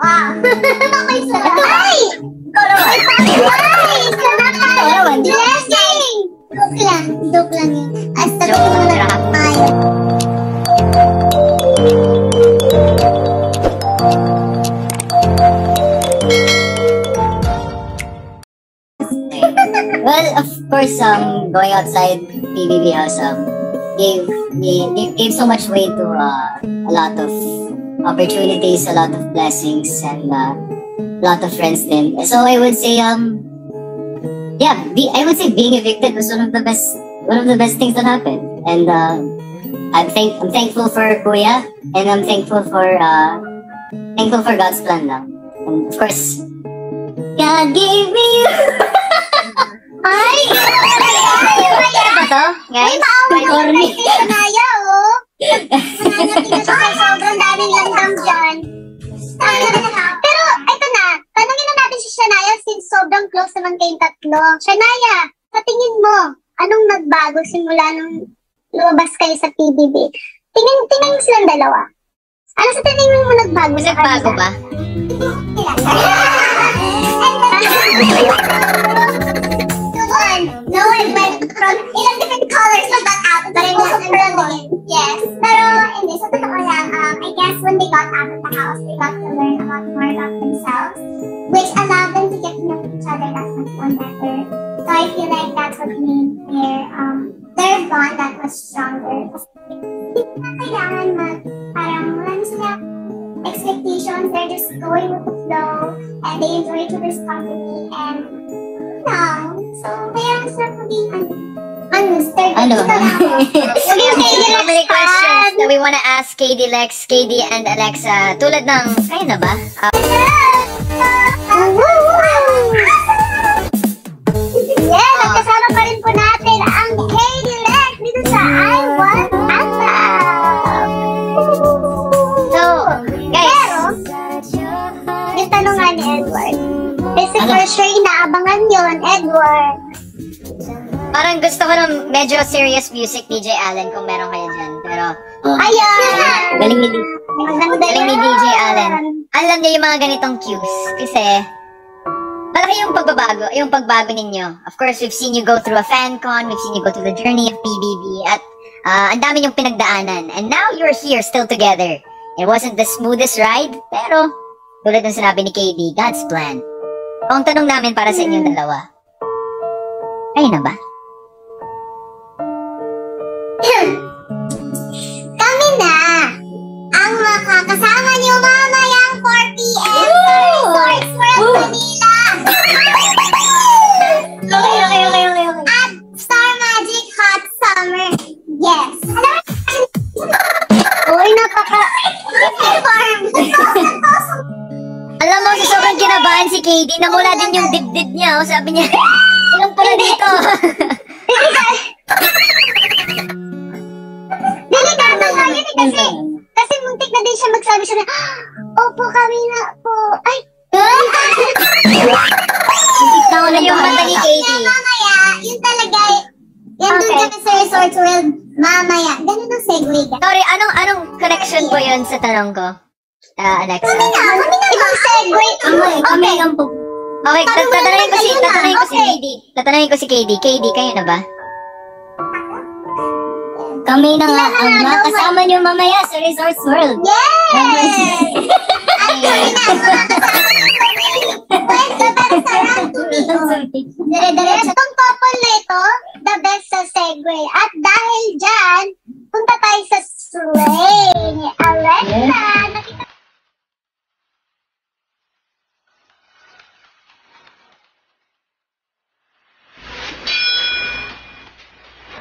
Wow. Okay, sarap. Ay! Ay! Sarap. Blessing! Joke lang yun. Astagfirullah. Well, of course, going outside PBB House gave so much way to a lot of opportunities, a lot of blessings, and a lot of friends then. So I would say, yeah, I would say being evicted was one of the best things that happened. And I'm thankful for Kuya, and I'm thankful for God's plan lang. And of course, God gave me you. Ay! Ano ba to, guys? Ay, maawa na si Sanaya, oh. Sanaya, tingnan siya sa sobrang daming landam dyan. Pero, ito na. Tanungin na natin si Sanaya since sobrang close naman kayong tatlo. Sanaya, sa tingin mo, anong nagbago simula nung lumabas kayo sa PBB? Tingnan mo silang dalawa. Ano sa tingin mo nagbago sa kanila? Nagbago ba? No one went from ilang different colors of that out, but it wasn't brilliant. Yes. Pero, hindi, sa totoo lang, I guess when they got out of the house, they got to learn a lot more about themselves, which allowed them to get to know each other that much more better. So I feel like that's what made their bond that was stronger. Hindi na kailangan parang wala na sila expectations, they're just going with the flow, and they enjoy each other's company, and now, so, kaya sarap maging undisturbed. So many questions that we want to ask KD Lex, KD, and Alexa. Tulad ng, kayo na ba? Yeah, nagkasama pa rin po natin ang KD Lex dito sa I Want Awesome. So, guys. Pero, yung tanong nga ni Edward. Kasi for sure, inaabangan yun, Edward. Parang gusto ko ng medyo serious music, DJ Allen, kung meron kayo dyan. Pero, ayan! galing ni DJ Allen. Alam niya yung mga ganitong cues. Kasi, malaki yung pagbago ninyo. Of course, we've seen you go through a fan con, we've seen you go through the journey of PBB, at ang dami yung pinagdaanan. And now, you're here, still together. It wasn't the smoothest ride, pero, tulad ng sinabi ni KD, God's plan. Ang tanong namin para sa inyong dalawa, kayo na ba? Kami na ang makakasama niyo mamayang 4 p.m. sa Resorts World Manila. Okay. At Star Magic Hot Summer. Yes. Uy, Alam mo, sa sobrang kinabahan si KD, namula din yung dibdib niya. Sabi niya, ilang pala dito. Delikado nga yun kasi muntik na din siya magsabi siya na, opo, kami na po. Ay! Ikaw na yung mata ni KD. Mamaya, yun talaga, yan doon kami sa Resorts World, mamaya. Ganun ang segue. Sorry, anong connection po yun sa tanong ko? Alexa. Kami na. Ibang segue. Okay. Okay, tatanungin ko si KD. KD, kayo na ba? Kami na nga ang makasama niyo mamaya sa Resorts World. Yes! At kami na ang makasama niyo. Pwede para sa round 2. Dire-diretso. Itong couple na ito, the best sa segue. At dahil dyan, punta tayo sa Sway.